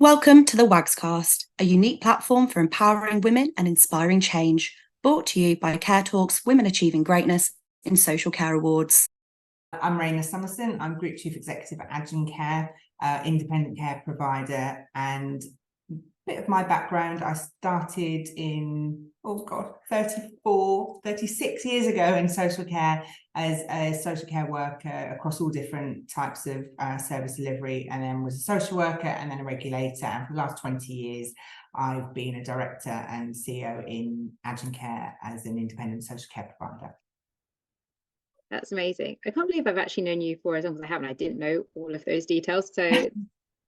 Welcome to the WAGScast, a unique platform for empowering women and inspiring change, brought to you by Care Talk's Women Achieving Greatness in Social Care Awards. I'm Raina Summerson. I'm Group Chief Executive at Agincare, independent care provider. And a bit of my background, I started in, 36 years ago in social care as a social care worker across all different types of service delivery, and then was a social worker and then a regulator. And for the last 20 years, I've been a director and CEO in Agincare as an independent social care provider. That's amazing. I can't believe I've actually known you for as long as I have, and I didn't know all of those details. So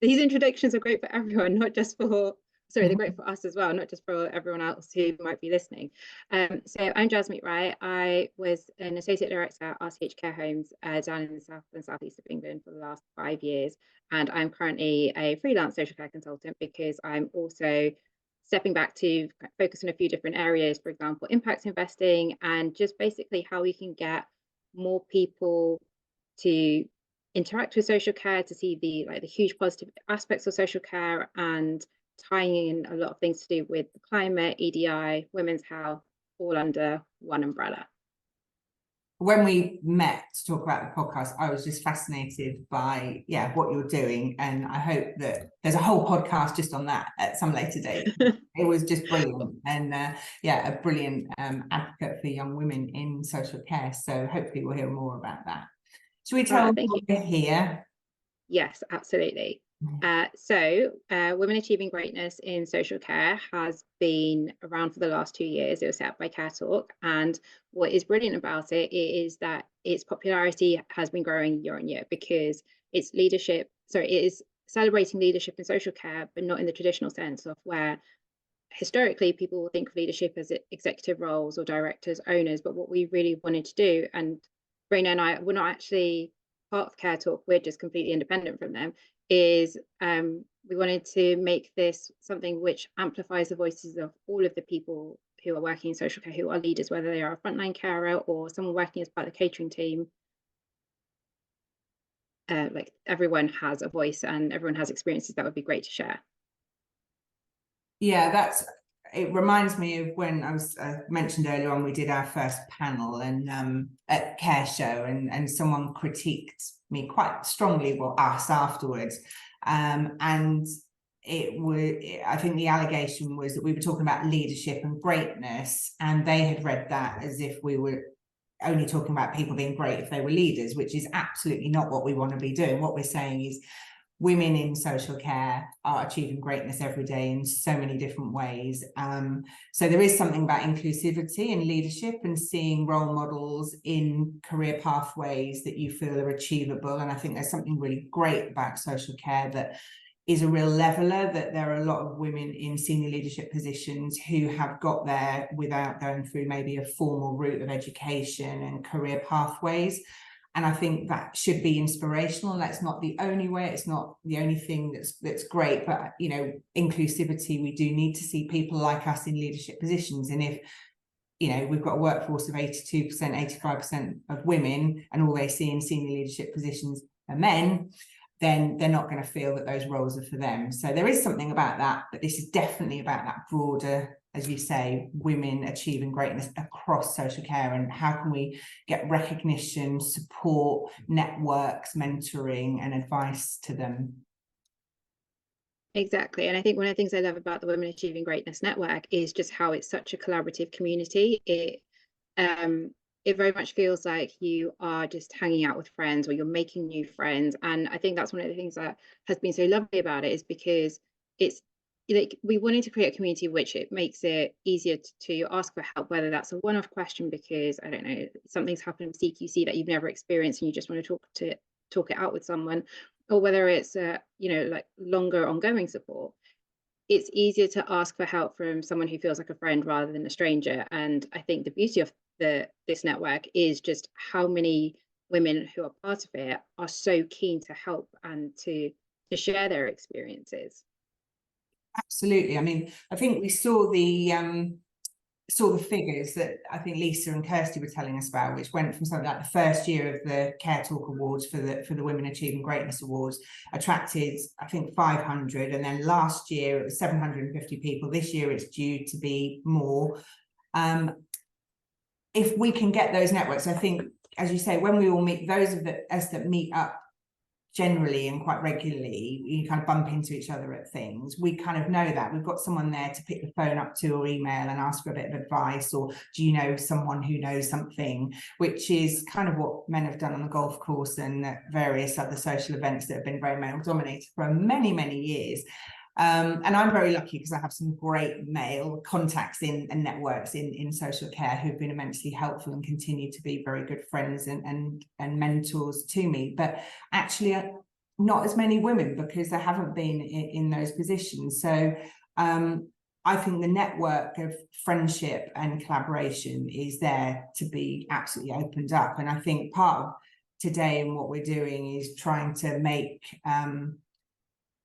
these introductions are great for everyone, not just for, they're great for us as well, not just for everyone else who might be listening. So I'm Jasmeet Rai. I was an associate director at RCH Care Homes down in the south and southeast of England for the last 5 years. And I'm currently a freelance social care consultant because I'm also stepping back to focus on a few different areas, for example, impact investing, and just basically how we can get more people to interact with social care, to see the huge positive aspects of social care, and tying in a lot of things to do with the climate, EDI, women's health, all under one umbrella. When we met to talk about the podcast, I was just fascinated by what you're doing, and I hope that there's a whole podcast just on that at some later date. It was just brilliant, and a brilliant advocate for young women in social care. So hopefully we'll hear more about that. Should we tell them why we're here? Yes, absolutely. Women Achieving Greatness in Social Care has been around for the last 2 years. It was set up by Care Talk, and what is brilliant about it is that its popularity has been growing year on year because it's leadership. So it is celebrating leadership in social care, but not in the traditional sense of where historically people will think of leadership as executive roles or directors, owners. But what we really wanted to do, and Raina and I, we're not actually part of Care Talk, we're just completely independent from them, is we wanted to make this something which amplifies the voices of all of the people who are working in social care, who are leaders, whether they are a frontline carer or someone working as part of the catering team. Like everyone has a voice and everyone has experiences that would be great to share. Yeah, it reminds me of when I was mentioned earlier on, we did our first panel and at Care Show, and someone critiqued me quite strongly, us afterwards, and I think the allegation was that we were talking about leadership and greatness, and they had read that as if we were only talking about people being great if they were leaders, which is absolutely not what we want to be doing. What we're saying is women in social care are achieving greatness every day in so many different ways. So there is something about inclusivity and leadership and seeing role models in career pathways that you feel are achievable. And I think there's something really great about social care that is a real leveler, that there are a lot of women in senior leadership positions who have got there without going through maybe a formal route of education and career pathways. And I think that should be inspirational. That's not the only way. It's not the only thing that's great. But, inclusivity, we do need to see people like us in leadership positions. And if, we've got a workforce of 82%, 85% of women, and all they see in senior leadership positions are men, then they're not going to feel that those roles are for them. So there is something about that, but this is definitely about that broader, as you say, women achieving greatness across social care, and how can we get recognition, support, networks, mentoring and advice to them. Exactly. And I think one of the things I love about the Women Achieving Greatness Network is just how it's such a collaborative community. It very much feels like you are just hanging out with friends, or you're making new friends. And I think that's one of the things that has been so lovely about it, is because it's like we wanted to create a community which it makes it easier to ask for help, whether that's a one-off question because, I don't know, something's happened with CQC that you've never experienced and you just want to talk it out with someone, or whether it's like longer ongoing support. It's easier to ask for help from someone who feels like a friend rather than a stranger. And I think the beauty of this network is just how many women who are part of it are so keen to help and to share their experiences. Absolutely. I mean, I think we saw the saw the figures that I think Lisa and Kirsty were telling us about, which went from something like the first year of the Care Talk Awards for the Women Achieving Greatness Awards, attracted, I think, 500, and then last year it was 750 people. This year it's due to be more. If we can get those networks, I think, as you say, when we all meet, those of us that meet up generally and quite regularly, you kind of bump into each other at things, we kind of know that we've got someone there to pick the phone up to or email and ask for a bit of advice, or do you know someone who knows something, which is kind of what men have done on the golf course and various other social events that have been very male dominated for many, many years. And I'm very lucky because I have some great male contacts and networks in social care who've been immensely helpful and continue to be very good friends and mentors to me. But actually, not as many women, because there haven't been in those positions. So I think the network of friendship and collaboration is there to be absolutely opened up. And I think part of today and what we're doing is trying to make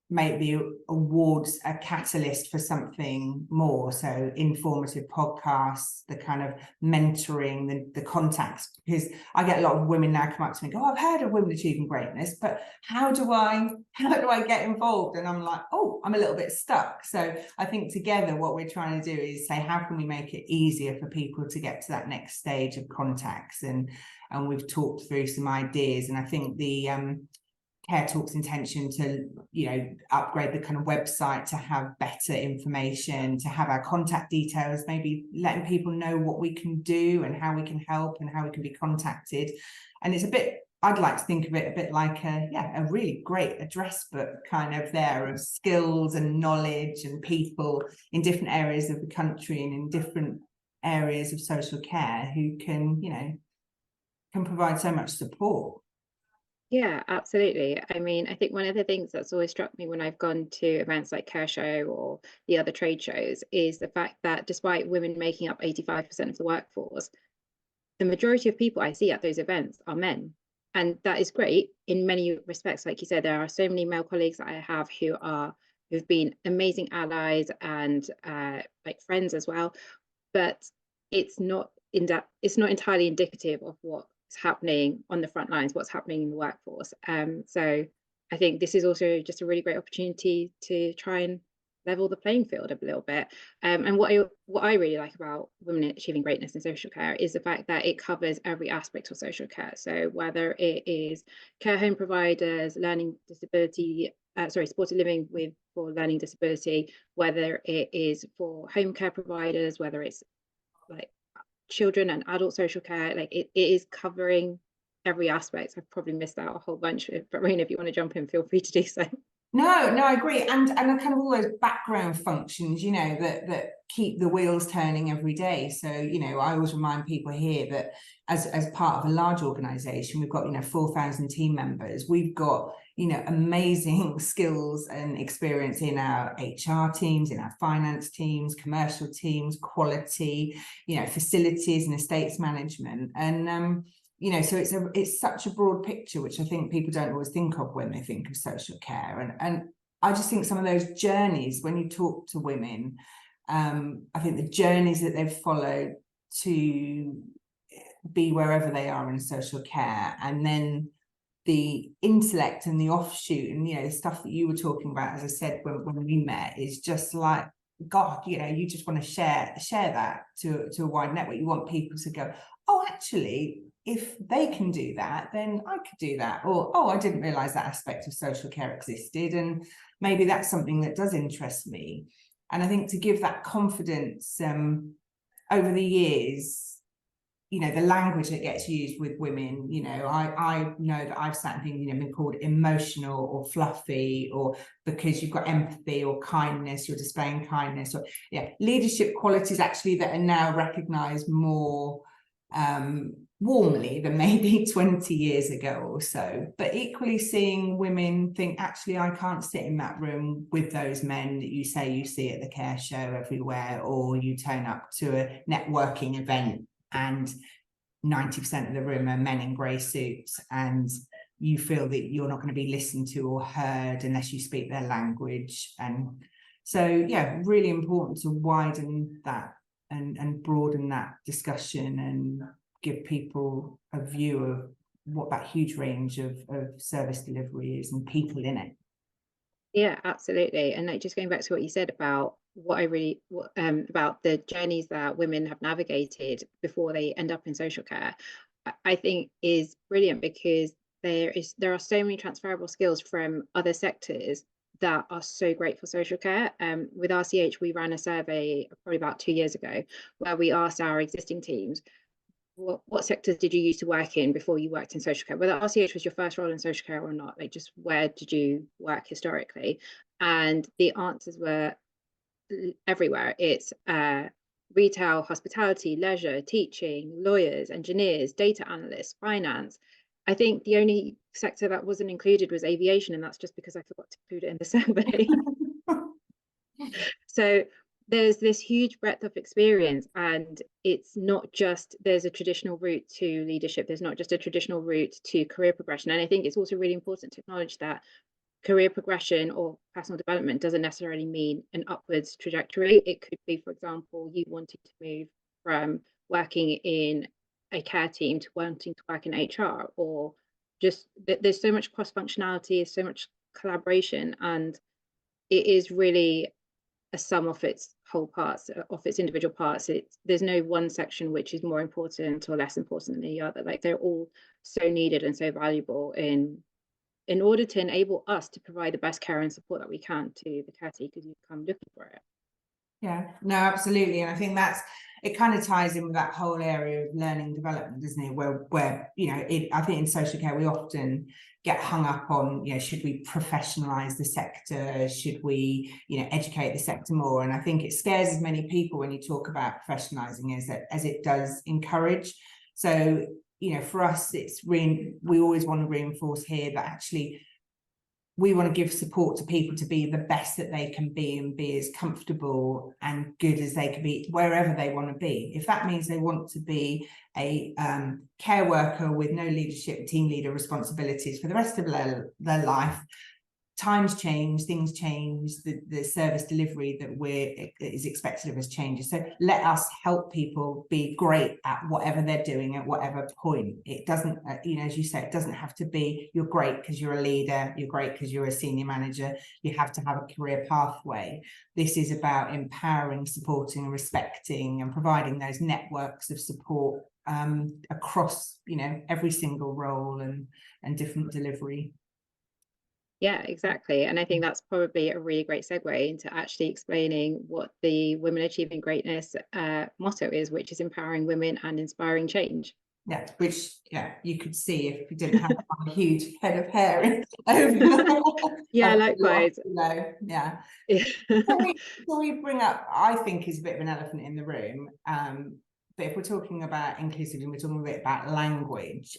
the awards a catalyst for something more. So informative podcasts, the kind of mentoring, the contacts, because I get a lot of women now come up to me and go, oh, I've heard of Women Achieving Greatness, but how do I get involved? And I'm like, oh, I'm a little bit stuck. So I think together what we're trying to do is say, how can we make it easier for people to get to that next stage of contacts? And we've talked through some ideas, and I think the Care Talk's intention to, upgrade the kind of website to have better information, to have our contact details, maybe letting people know what we can do and how we can help and how we can be contacted. And it's a bit, I'd like to think of it a bit like a really great address book kind of there of skills and knowledge and people in different areas of the country and in different areas of social care who can, can provide so much support. Yeah, absolutely. I mean, I think one of the things that's always struck me when I've gone to events like Care Show or the other trade shows is the fact that despite women making up 85% of the workforce, the majority of people I see at those events are men. And that is great in many respects. Like you said, there are so many male colleagues that I have who've been amazing allies and like friends as well. But it's not entirely indicative of what's happening on the front lines, what's happening in the workforce. So I think this is also just a really great opportunity to try and level the playing field a little bit. And what I really like about Women Achieving Greatness in Social Care is the fact that it covers every aspect of social care. So whether it is care home providers, supported living for learning disability, whether it is for home care providers, whether it's like children and adult social care, like it is covering every aspect. I've probably missed out a whole bunch, but Raina, if you want to jump in, feel free to do so. No, I agree. And kind of all those background functions, that keep the wheels turning every day. So, I always remind people here that as part of a large organization, we've got, 4,000 team members. We've got, amazing skills and experience in our HR teams, in our finance teams, commercial teams, quality, facilities and estates management. And, so it's such a broad picture, which I think people don't always think of when they think of social care. And I just think some of those journeys, when you talk to women, I think the journeys that they've followed to be wherever they are in social care, and then the intellect and the offshoot and, the stuff that you were talking about, as I said, when we met, is just like, God, you just want to share that to a wide network. You want people to go, oh, actually, if they can do that, then I could do that. Or, oh, I didn't realize that aspect of social care existed, and maybe that's something that does interest me. And I think to give that confidence over the years, the language that gets used with women, I know that I've sat and things, been called emotional or fluffy, or because you've got empathy or kindness, you're displaying kindness, or leadership qualities actually that are now recognized more warmly than maybe 20 years ago or so. But equally seeing women think, actually, I can't sit in that room with those men that you say you see at the care show everywhere, or you turn up to a networking event and 90% of the room are men in grey suits, and you feel that you're not going to be listened to or heard unless you speak their language. And so, really important to widen that and broaden that discussion and give people a view of what that huge range of service delivery is and people in it. Yeah, absolutely. And like just going back to what you said about about the journeys that women have navigated before they end up in social care, I think is brilliant, because there are so many transferable skills from other sectors that are so great for social care. With RCH, we ran a survey probably about 2 years ago where we asked our existing teams, what sectors did you used to work in before you worked in social care? Whether RCH was your first role in social care or not, like just where did you work historically? And the answers were everywhere. It's retail, hospitality, leisure, teaching, lawyers, engineers, data analysts, finance. I think the only sector that wasn't included was aviation, and that's just because I forgot to include it in the survey. So there's this huge breadth of experience, and it's not just there's a traditional route to leadership, there's not just a traditional route to career progression. And I think it's also really important to acknowledge that career progression or personal development doesn't necessarily mean an upwards trajectory. It could be, for example, you wanting to move from working in a care team to wanting to work in HR, or just there's so much cross functionality, so much collaboration, and it is really a sum of its whole parts, of its individual parts. There's no one section which is more important or less important than the other. Like they're all so needed and so valuable in order to enable us to provide the best care and support that we can to the care seekers who come looking for it. Yeah, no, absolutely. And I think it kind of ties in with that whole area of learning development, doesn't it? Where you know, I think in social care, we often get hung up on, you know, should we professionalize the sector? Should we, you know, educate the sector more? And I think it scares as many people when you talk about professionalizing as it does encourage. So, you know, for us, we always want to reinforce here that actually we want to give support to people to be the best that they can be and be as comfortable and good as they can be wherever they want to be. If that means they want to be a care worker with no leadership, team leader responsibilities for the rest of their life, times change, things change, the service delivery that is expected of us changes. So let us help people be great at whatever they're doing at whatever point. It doesn't, you know, as you said, it doesn't have to be you're great because you're a leader, you're great because you're a senior manager. You have to have a career pathway. This is about empowering, supporting, respecting, and providing those networks of support across, you know, every single role and different delivery. Yeah, exactly. And I think that's probably a really great segue into actually explaining what the Women Achieving Greatness motto is, which is empowering women and inspiring change. Yeah, which you could see if we didn't have a huge head of hair over. Yeah, likewise. Yeah. So we bring up, I think, is a bit of an elephant in the room. But if we're talking about inclusivity and we're talking a bit about language,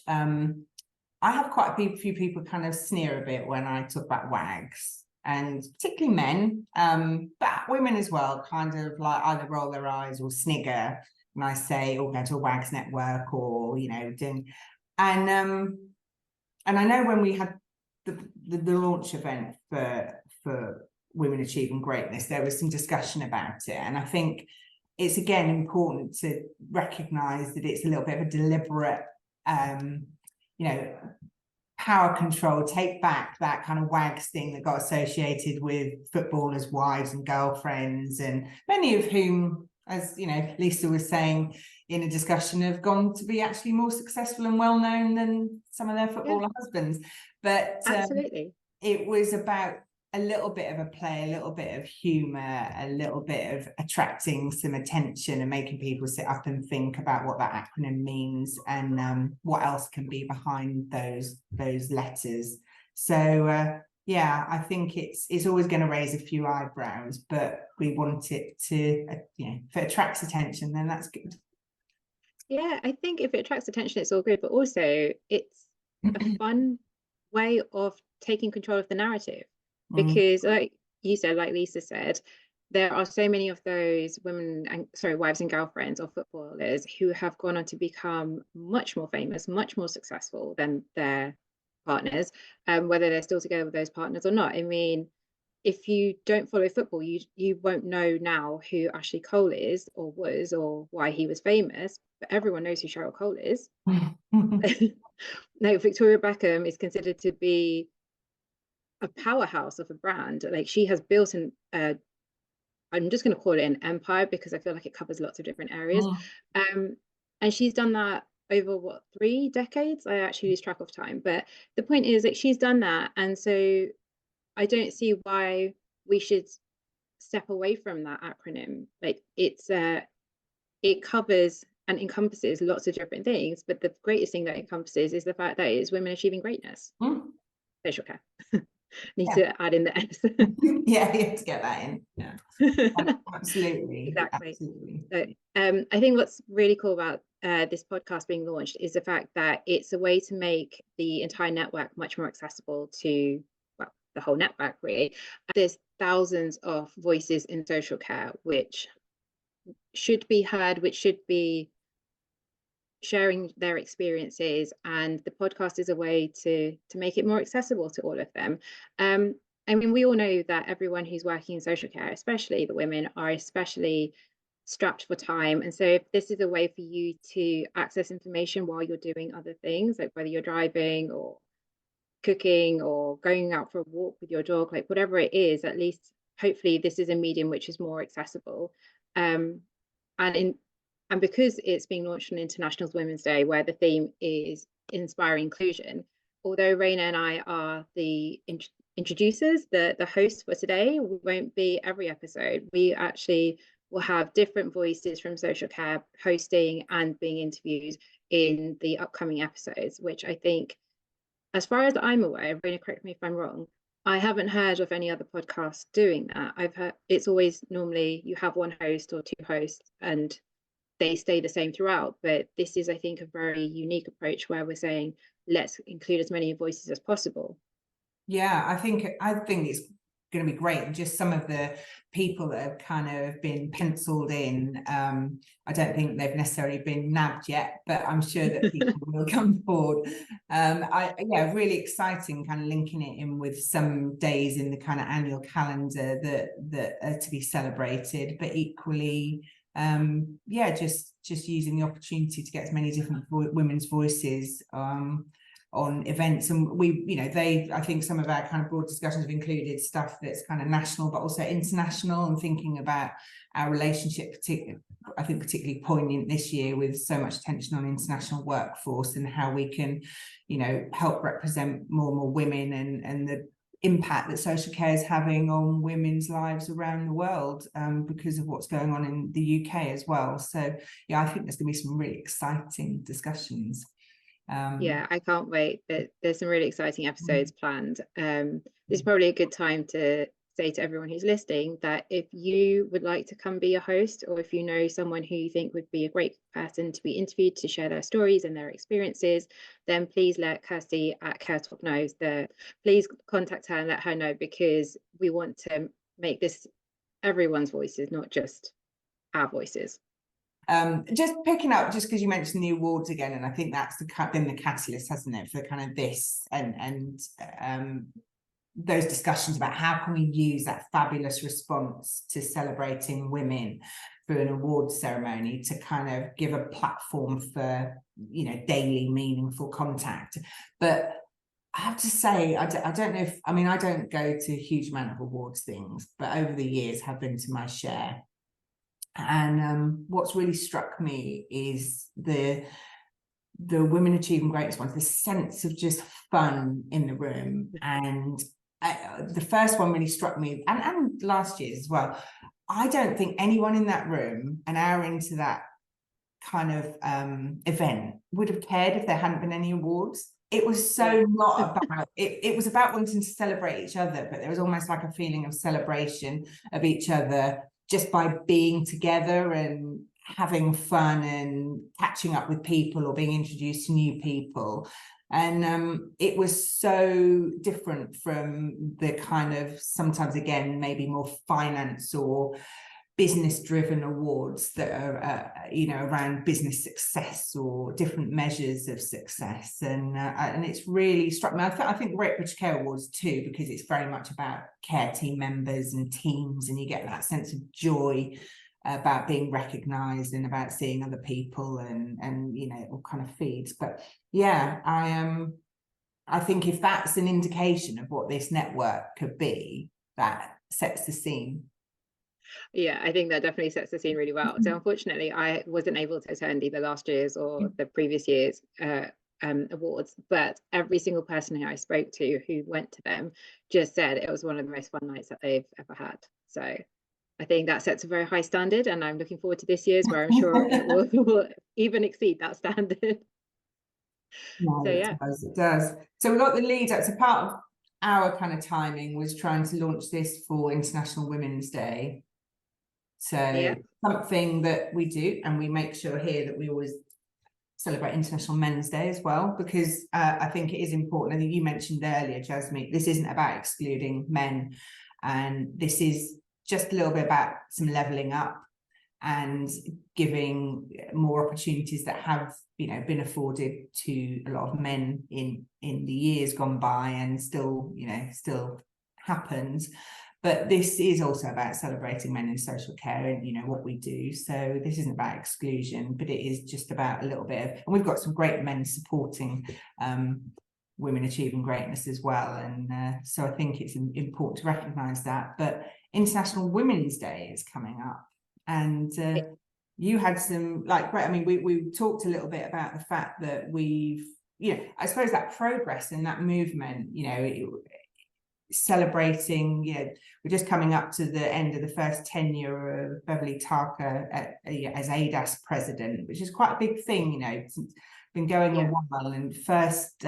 I have quite a few people kind of sneer a bit when I talk about WAGs, and particularly men, but women as well, kind of like either roll their eyes or snigger when I say, or go to a WAGs network, or, you know, and I know when we had the launch event for Women Achieving Greatness, there was some discussion about it, and I think it's again important to recognise that it's a little bit of a deliberate you know, power control, take back that kind of WAGs thing that got associated with footballers' wives and girlfriends, and many of whom, as you know, Lisa was saying in a discussion, have gone to be actually more successful and well known than some of their footballer husbands. But absolutely, it was about a little bit of a play, a little bit of humor, a little bit of attracting some attention and making people sit up and think about what that acronym means and what else can be behind those letters. So yeah, I think it's always going to raise a few eyebrows, but we want it to, you know, if it attracts attention, then that's good. Yeah, I think if it attracts attention, it's all good, but also it's a fun way of taking control of the narrative. Because like you said, like Lisa said, there are so many of those wives and girlfriends of footballers who have gone on to become much more famous, much more successful than their partners, whether they're still together with those partners or not. I mean, if you don't follow football, you won't know now who Ashley Cole is or was, or why he was famous, but everyone knows who Cheryl Cole is. No, Victoria Beckham is considered to be a powerhouse of a brand. Like, she has built an I'm just going to call it an empire, because I feel like it covers lots of different areas. And she's done that over what, 3 decades? I actually lose track of time, but the point is that she's done that, and so I don't see why we should step away from that acronym. Like, it covers and encompasses lots of different things, but the greatest thing that it encompasses is the fact that it is women achieving greatness. Social care. Need to add in the S. Yeah, you have to get that in. Yeah. Absolutely. Exactly. Absolutely. So, I think what's really cool about this podcast being launched is the fact that it's a way to make the entire network much more accessible to, well, the whole network, really. There's thousands of voices in social care which should be heard, which should be sharing their experiences, and the podcast is a way to make it more accessible to all of them. I mean, we all know that everyone who's working in social care, especially the women, are especially strapped for time, and so if this is a way for you to access information while you're doing other things, like whether you're driving or cooking or going out for a walk with your dog, like whatever it is, at least hopefully this is a medium which is more accessible. And because it's being launched on International Women's Day, where the theme is inspiring inclusion, although Raina and I are the introducers, the hosts for today, we won't be every episode. We actually will have different voices from social care hosting and being interviewed in the upcoming episodes, which I think, as far as I'm aware, Raina, correct me if I'm wrong, I haven't heard of any other podcast doing that. I've heard it's always normally you have one host or 2 hosts and they stay the same throughout. But this is, I think, a very unique approach where we're saying, let's include as many voices as possible. Yeah, I think it's going to be great. And just some of the people that have kind of been penciled in, I don't think they've necessarily been nabbed yet, but I'm sure that people will come forward. Yeah, really exciting, kind of linking it in with some days in the kind of annual calendar that are to be celebrated, but equally, yeah, just using the opportunity to get as many different women's voices on events. And we, you know, I think some of our kind of broad discussions have included stuff that's kind of national but also international, and thinking about our relationship, I think particularly poignant this year with so much attention on international workforce and how we can, you know, help represent more and more women, and the impact that social care is having on women's lives around the world, because of what's going on in the UK as well. So yeah, I think there's going to be some really exciting discussions. Yeah, I can't wait. There's some really exciting episodes planned. This is probably a good time to say to everyone who's listening that if you would like to come be a host, or if you know someone who you think would be a great person to be interviewed to share their stories and their experiences, then please let Kirsty at Care Talk know. Please contact her and let her know, because we want to make this everyone's voices, not just our voices. Just picking up, just because you mentioned the awards again, and I think that's been the catalyst, hasn't it, for kind of this and those discussions about how can we use that fabulous response to celebrating women through an awards ceremony to kind of give a platform for, you know, daily meaningful contact. But I have to say, I don't know if, I mean, I don't go to a huge amount of awards things, but over the years have been to my share. And what's really struck me is the women achieving greatness ones, the sense of just fun in the room. And the first one really struck me, and last year's as well. I don't think anyone in that room, an hour into that kind of event, would have cared if there hadn't been any awards. It was so not about it. It was about wanting to celebrate each other, but there was almost like a feeling of celebration of each other just by being together and having fun and catching up with people or being introduced to new people. And it was so different from the kind of, sometimes again, maybe more finance or business driven awards that are around business success or different measures of success, and it's really struck me. I think the Great British Care Awards too, because it's very much about care team members and teams, and you get that sense of joy about being recognized and about seeing other people, and it all kind of feeds. But yeah, I think if that's an indication of what this network could be, that sets the scene. Yeah, I think that definitely sets the scene really well. So unfortunately, I wasn't able to attend either last year's or the previous year's awards, but every single person who I spoke to who went to them just said it was one of the most fun nights that they've ever had. So I think that sets a very high standard, and I'm looking forward to this year's, where I'm sure it will even exceed that standard. No, So yeah, it does. So we got the lead up. So part of our kind of timing was trying to launch this for International Women's Day. So yeah, something that we do, and we make sure here that we always celebrate International Men's Day as well, because I think it is important. I think you mentioned earlier, Jasmeet, this isn't about excluding men, and this is just a little bit about some levelling up and giving more opportunities that have been afforded to a lot of men in the years gone by, and still happens. But this is also about celebrating men in social care and what we do. So this isn't about exclusion, but it is just about a little bit of, and we've got some great men supporting women achieving greatness as well. And so I think it's important to recognise that. But International Women's Day is coming up, and you had some we talked a little bit about the fact that we've I suppose that progress and that movement, celebrating, we're just coming up to the end of the first tenure of Beverly Tarker as ADAS president, which is quite a big thing. It's been going a while, and first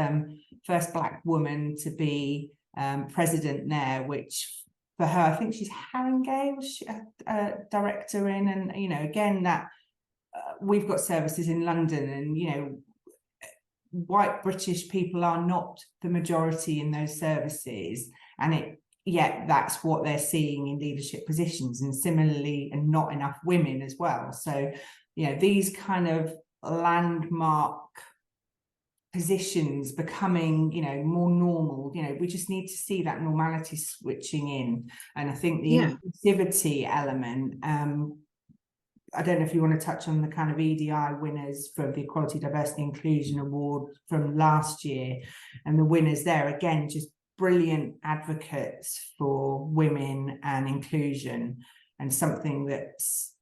Black woman to be president there, which for her, I think she's Haringey, was a director in, and again that we've got services in London, and white British people are not the majority in those services, and yet that's what they're seeing in leadership positions, and similarly, and not enough women as well. So these kind of landmark positions becoming more normal, we just need to see that normality switching in. And I think the inclusivity element, I don't know if you want to touch on the kind of EDI winners for the Equality, Diversity, Inclusion Award from last year, and the winners there, again, just brilliant advocates for women and inclusion, and something that's,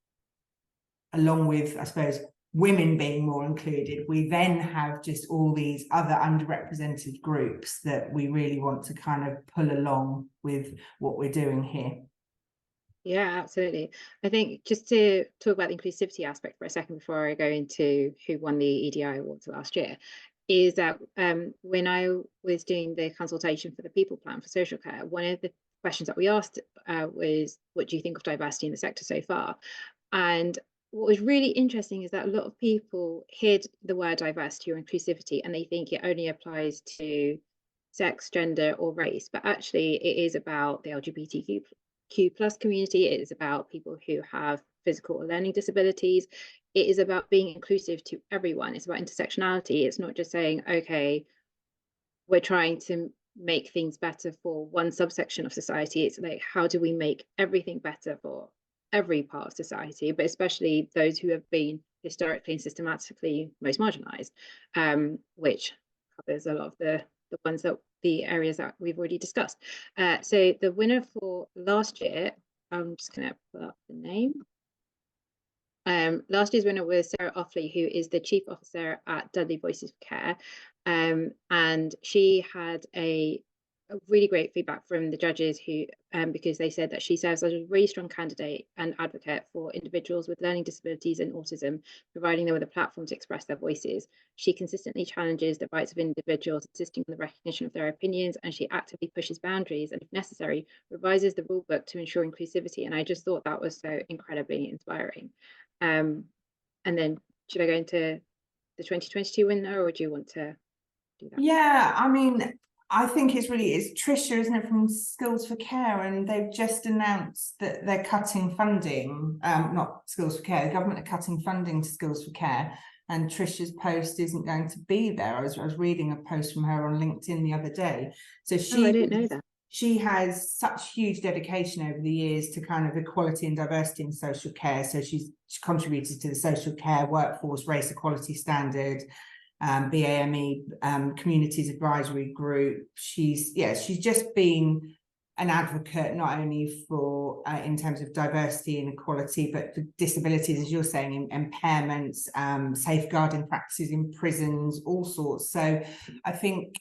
along with, I suppose, women being more included, we then have just all these other underrepresented groups that we really want to kind of pull along with what we're doing here. Yeah, absolutely. I think just to talk about the inclusivity aspect for a second before I go into who won the EDI awards last year, is that when I was doing the consultation for the people plan for social care, one of the questions that we asked was, what do you think of diversity in the sector so far? And what was really interesting is that a lot of people hear the word diversity or inclusivity and they think it only applies to sex, gender, or race, but actually it is about the LGBTQ+ community. It is about people who have physical or learning disabilities. It is about being inclusive to everyone. It's about intersectionality. It's not just saying, okay, we're trying to make things better for one subsection of society. It's like, how do we make everything better for every part of society, but especially those who have been historically and systematically most marginalized, which covers a lot of the areas that we've already discussed. So the winner for last year, I'm just going to pull up the name. Last year's winner was Sarah Offley, who is the Chief Officer at Dudley Voices for Care. And she had a really great feedback from the judges who, because they said that she serves as a really strong candidate and advocate for individuals with learning disabilities and autism, providing them with a platform to express their voices. She consistently challenges the rights of individuals, insisting on the recognition of their opinions, and she actively pushes boundaries and, if necessary, revises the rule book to ensure inclusivity. And I just thought that was so incredibly inspiring. And then should I go into the 2022 winner, or do you want to do that? Yeah, I mean, I think it's Trisha, isn't it, from Skills for Care, and they've just announced that they're cutting funding, not Skills for Care, the government are cutting funding to Skills for Care, and Trisha's post isn't going to be there. I was reading a post from her on LinkedIn the other day. So I didn't know that. She has such huge dedication over the years to kind of equality and diversity in social care. So she contributed to the social care workforce race equality standard, BAME, communities advisory group. She's just been an advocate, not only for in terms of diversity and equality, but for disabilities, as you're saying, impairments, safeguarding practices in prisons, all sorts. So I think,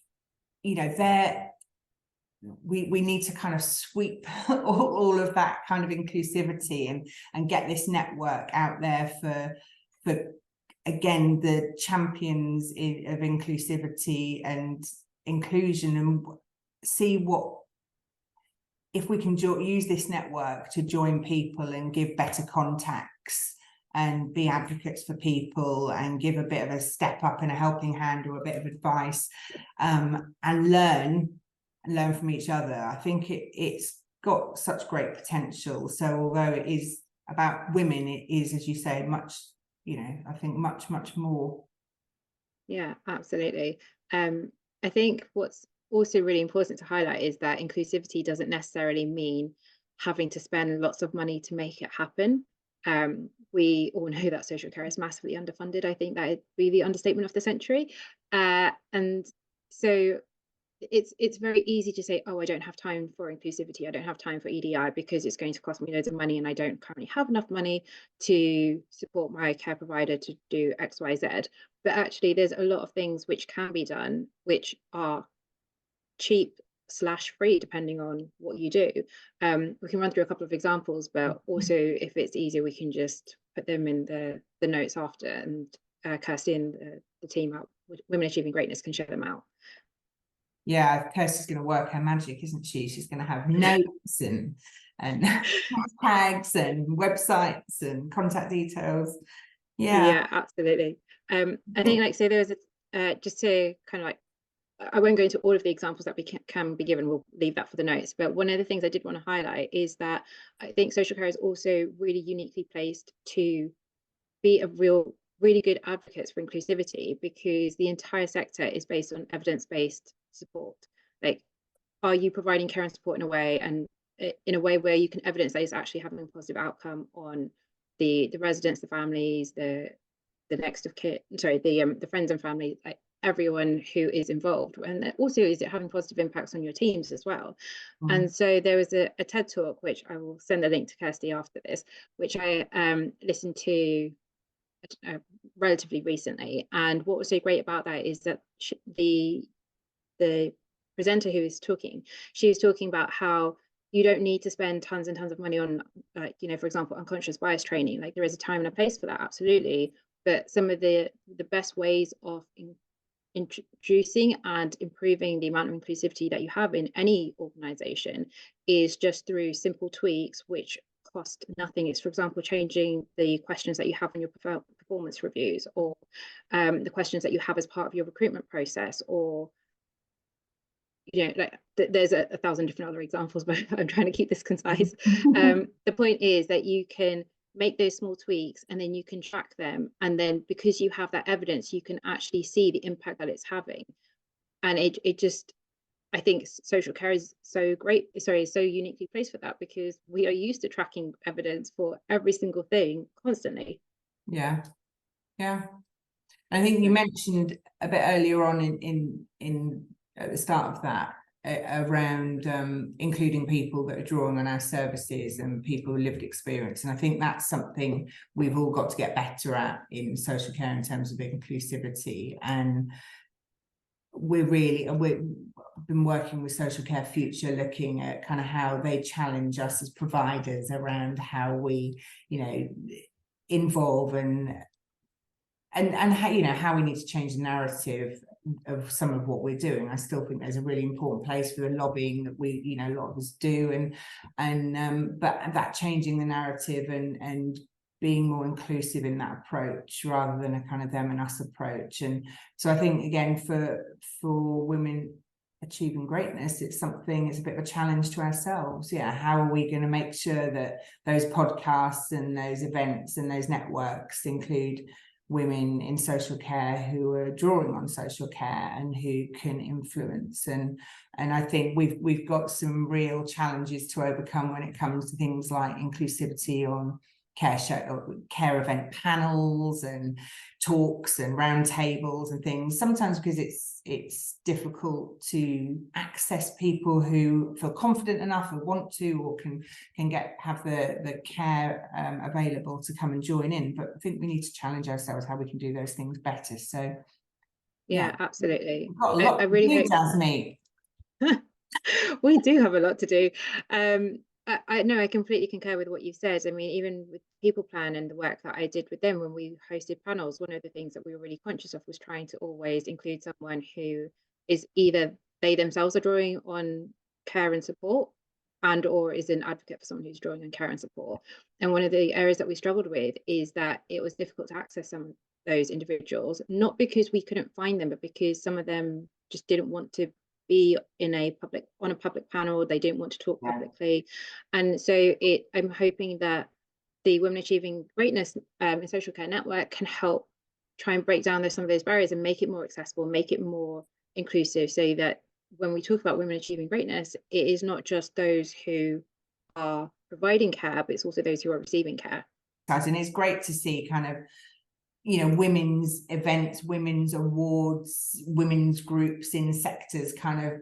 we need to kind of sweep all of that kind of inclusivity and get this network out there for again, the champions of inclusivity and inclusion, and see if we can use this network to join people and give better contacts and be advocates for people and give a bit of a step up and a helping hand or a bit of advice, and learn from each other. I think it's got such great potential. So although it is about women, it is, as you say, much, I think much more. Yeah, absolutely. I think what's also really important to highlight is that inclusivity doesn't necessarily mean having to spend lots of money to make it happen. We all know that social care is massively underfunded. I think that would be the understatement of the century. And so it's very easy to say, oh, I don't have time for inclusivity, I don't have time for EDI because it's going to cost me loads of money and I don't currently have enough money to support my care provider to do XYZ. But actually there's a lot of things which can be done which are cheap/free depending on what you do. We can run through a couple of examples, but also if it's easier we can just put them in the notes after, and Kirsty and the team at Women Achieving Greatness can share them out. Yeah, Kirsty's going to work her magic, isn't she? She's going to have notes and hashtags and websites and contact details. Yeah, absolutely. I think so there was just to kind of I won't go into all of the examples that we can be given, we'll leave that for the notes, but one of the things I did want to highlight is that I think social care is also really uniquely placed to be a really good advocates for inclusivity, because the entire sector is based on evidence-based support. Like, are you providing care and support in a way where you can evidence that it's actually having a positive outcome on the residents, the families, the next of kin, the friends and family, like everyone who is involved, and also is it having positive impacts on your teams as well. And so there was a TED talk which I will send the link to Kirsty after this, which I listened to relatively recently, and what was so great about that is that the presenter who was talking, she was talking about how you don't need to spend tons and tons of money on for example, unconscious bias training. Like, there is a time and a place for that, absolutely, but some of the best ways of introducing and improving the amount of inclusivity that you have in any organization is just through simple tweaks which cost nothing. It's, for example, changing the questions that you have in your performance reviews, or the questions that you have as part of your recruitment process, or there's a thousand different other examples, but I'm trying to keep this concise. The point is that you can make those small tweaks and then you can track them, and then because you have that evidence you can actually see the impact that it's having. And it just, I think social care is so uniquely placed for that, because we are used to tracking evidence for every single thing constantly. Yeah I think you mentioned a bit earlier on in at the start of that around including people that are drawing on our services and people with lived experience, and I think that's something we've all got to get better at in social care in terms of inclusivity. And we've been working with Social Care Future, looking at kind of how they challenge us as providers around how we involve and how we need to change the narrative of some of what we're doing. I still think there's a really important place for the lobbying that we, a lot of us do, but that changing the narrative and being more inclusive in that approach rather than a kind of them and us approach. And so I think, again, for women achieving greatness, it's a bit of a challenge to ourselves. Yeah, how are we going to make sure that those podcasts and those events and those networks include women in social care who are drawing on social care and who can influence? And I think we've got some real challenges to overcome when it comes to things like inclusivity on care event panels and talks and roundtables and things, sometimes because it's difficult to access people who feel confident enough or want to, or can have the care available to come and join in. But I think we need to challenge ourselves how we can do those things better. So yeah, absolutely. we've got a lot I really hope, Jasmeet. we do have a lot to do. I know, I completely concur with what you said. I mean, even with People Plan and the work that I did with them when we hosted panels, one of the things that we were really conscious of was trying to always include someone who is either they themselves are drawing on care and support, and or is an advocate for someone who's drawing on care and support. And one of the areas that we struggled with is that it was difficult to access some of those individuals, not because we couldn't find them, but because some of them just didn't want to be on a public panel. They didn't want to talk publicly. And so I'm hoping that the Women Achieving Greatness in Social Care Network can help try and break down some of those barriers and make it more accessible, make it more inclusive, so that when we talk about women achieving greatness, it is not just those who are providing care, but it's also those who are receiving care. And it's great to see kind of, you know, women's events, women's awards, women's groups in sectors kind of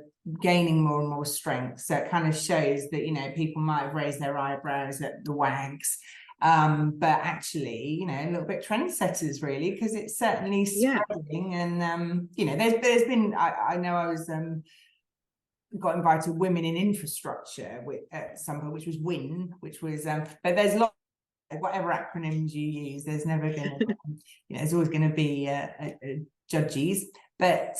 gaining more and more strength. So it kind of shows that, you know, people might have raised their eyebrows at the WAGs, but actually, you know, a little bit trendsetters really, because it's certainly spreading. Yeah. And you know, there's been, I know I was got invited to Women in Infrastructure at some point, which was WIN, which was but there's lots, whatever acronyms you use, there's never going to, you know, there's always going to be judges. But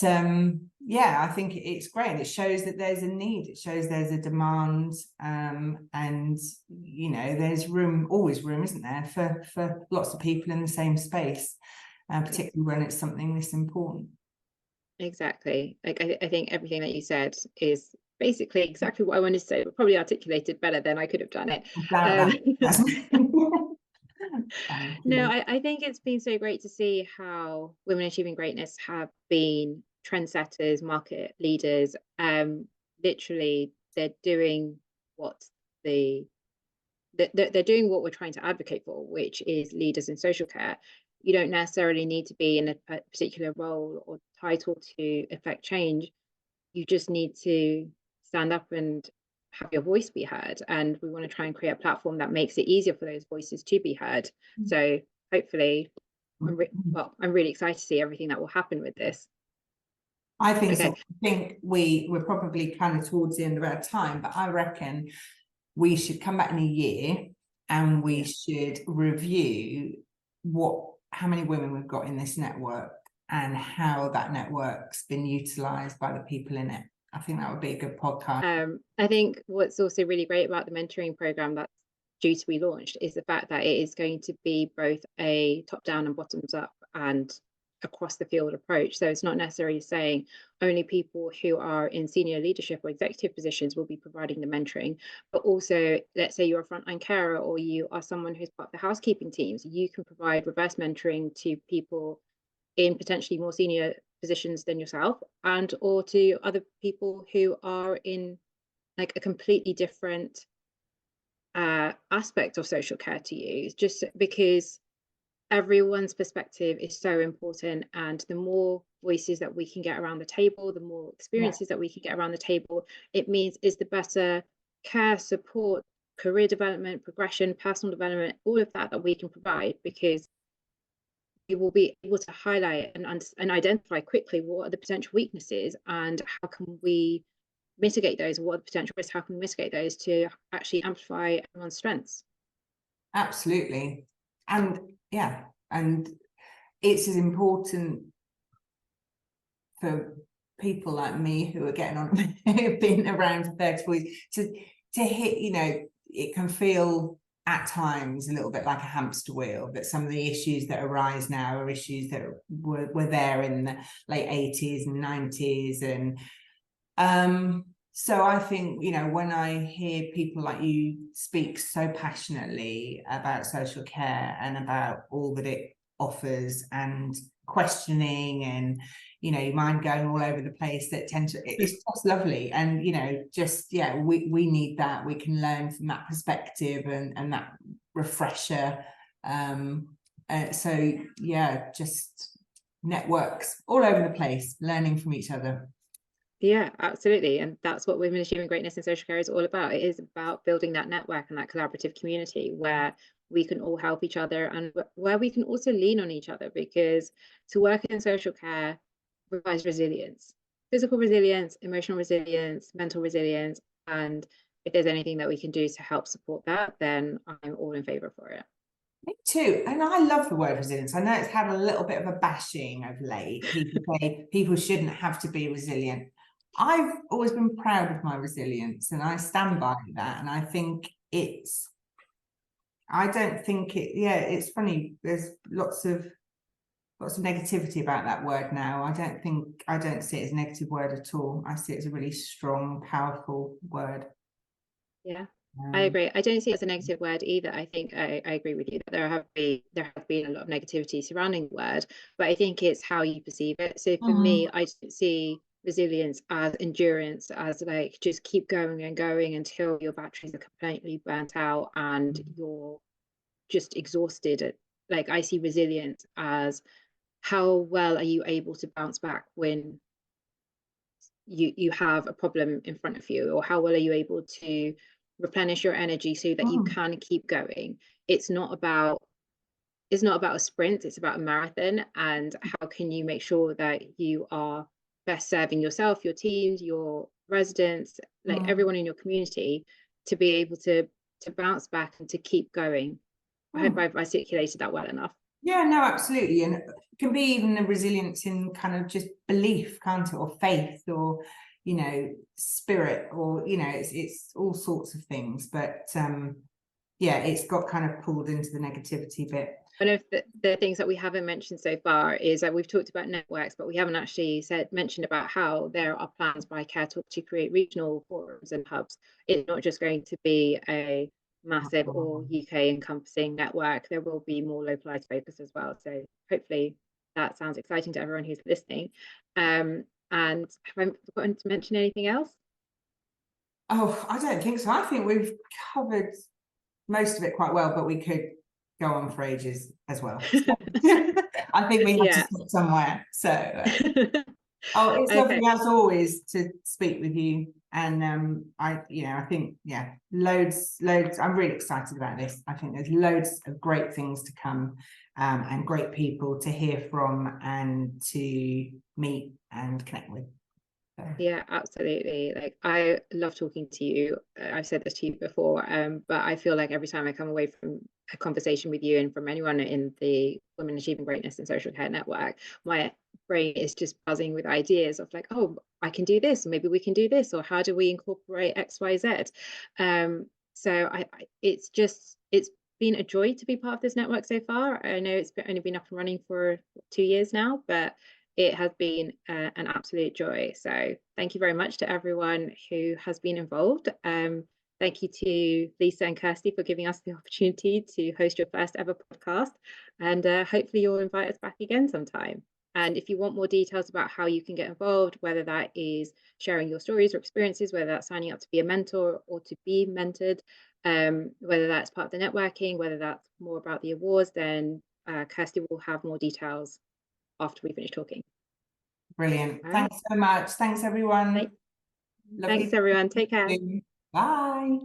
yeah, I think it's great. It shows that there's a need. It shows there's a demand, and you know, there's always room, isn't there, for lots of people in the same space, particularly when it's something this important. Exactly. Like I think everything that you said is basically exactly what I wanted to say, but probably articulated better than I could have done it. No, I think it's been so great to see how Women Achieving Greatness have been trendsetters, market leaders. Literally, they're doing what they're doing what we're trying to advocate for, which is leaders in social care. You don't necessarily need to be in a particular role or title to affect change. You just need to stand up and have your voice be heard. And we want to try and create a platform that makes it easier for those voices to be heard. So hopefully, I'm really excited to see everything that will happen with this. I think so. I think we're probably kind of towards the end of our time, but I reckon we should come back in a year and we should review how many women we've got in this network and how that network's been utilised by the people in it. I think that would be a good podcast. I think what's also really great about the mentoring program that's due to be launched is the fact that it is going to be both a top-down and bottoms-up and across the field approach. So it's not necessarily saying only people who are in senior leadership or executive positions will be providing the mentoring, but also, let's say you're a frontline carer or you are someone who's part of the housekeeping teams, you can provide reverse mentoring to people in potentially more senior positions than yourself, and or to other people who are in like a completely different aspect of social care to you, just because everyone's perspective is so important. And the more voices that we can get around the table, the more experiences that we can get around the table, it means is the better care, support, career development, progression, personal development, all of that we can provide, because we will be able to highlight and identify quickly what are the potential weaknesses and how can we mitigate those, what are the potential risks, how can we mitigate those to actually amplify everyone's strengths. Absolutely. And yeah, and it's as important for people like me who are getting on, who've been around for 30 years, to hit, you know, it can feel at times a little bit like a hamster wheel, that some of the issues that arise now are issues that were there in the late 80s and 90s, and So I think, you know, when I hear people like you speak so passionately about social care and about all that it offers, and questioning, and, you know, your mind going all over the place, that it's just lovely. And, you know, just, yeah, we need that. We can learn from that perspective and that refresher. So yeah, just networks all over the place, learning from each other. Yeah, absolutely. And that's what Women Achieving Greatness in Social Care is all about. It is about building that network and that collaborative community where we can all help each other, and where we can also lean on each other, because to work in social care requires resilience, physical resilience, emotional resilience, mental resilience. And if there's anything that we can do to help support that, then I'm all in favor for it. Me too. And I love the word resilience. I know it's had a little bit of a bashing of late. People say people shouldn't have to be resilient. I've always been proud of my resilience, and I stand by that. And I think it's, I don't think it, yeah, it's funny. There's lots of negativity about that word now. I don't see it as a negative word at all. I see it as a really strong, powerful word. Yeah, I agree. I don't see it as a negative word either. I think I agree with you that there have been a lot of negativity surrounding the word, but I think it's how you perceive it. So for me, I see resilience as endurance, as like just keep going and going until your batteries are completely burnt out and you're just exhausted. Like, I see resilience as how well are you able to bounce back when you have a problem in front of you, or how well are you able to replenish your energy so that you can keep going. It's not about a sprint, it's about a marathon. And how can you make sure that you are best serving yourself, your teams, your residents, like everyone in your community, to be able to bounce back and to keep going. I hope I've articulated that well enough. Yeah, no, absolutely. And it can be even a resilience in kind of just belief, can't it? Or faith, or, you know, spirit, or, you know, it's all sorts of things. But yeah, it's got kind of pulled into the negativity bit. One of the things that we haven't mentioned so far is that we've talked about networks, but we haven't actually mentioned about how there are plans by Care Talk to create regional forums and hubs. It's not just going to be a massive or UK encompassing network. There will be more localized focus as well. So hopefully that sounds exciting to everyone who's listening. And have I forgotten to mention anything else? Oh, I don't think so. I think we've covered most of it quite well, but we could go on for ages as well. I think we have to stop somewhere. So oh, it's lovely as always to speak with you. And I think, yeah, loads. I'm really excited about this. I think there's loads of great things to come, and great people to hear from and to meet and connect with. Yeah, absolutely. Like, I love talking to you. I've said this to you before, but I feel like every time I come away from a conversation with you and from anyone in the Women Achieving Greatness in Social Care Network, my brain is just buzzing with ideas of like, oh, I can do this, maybe we can do this, or how do we incorporate X, Y, Z? So it's been a joy to be part of this network so far. I know it's only been up and running for 2 years now, but it has been an absolute joy. So thank you very much to everyone who has been involved. Thank you to Lisa and Kirsty for giving us the opportunity to host your first ever podcast. And hopefully you'll invite us back again sometime. And if you want more details about how you can get involved, whether that is sharing your stories or experiences, whether that's signing up to be a mentor or to be mentored, whether that's part of the networking, whether that's more about the awards, then Kirsty will have more details after we finish talking. Brilliant. Thanks so much. Thanks, everyone. Thanks, everyone. Take care. Bye.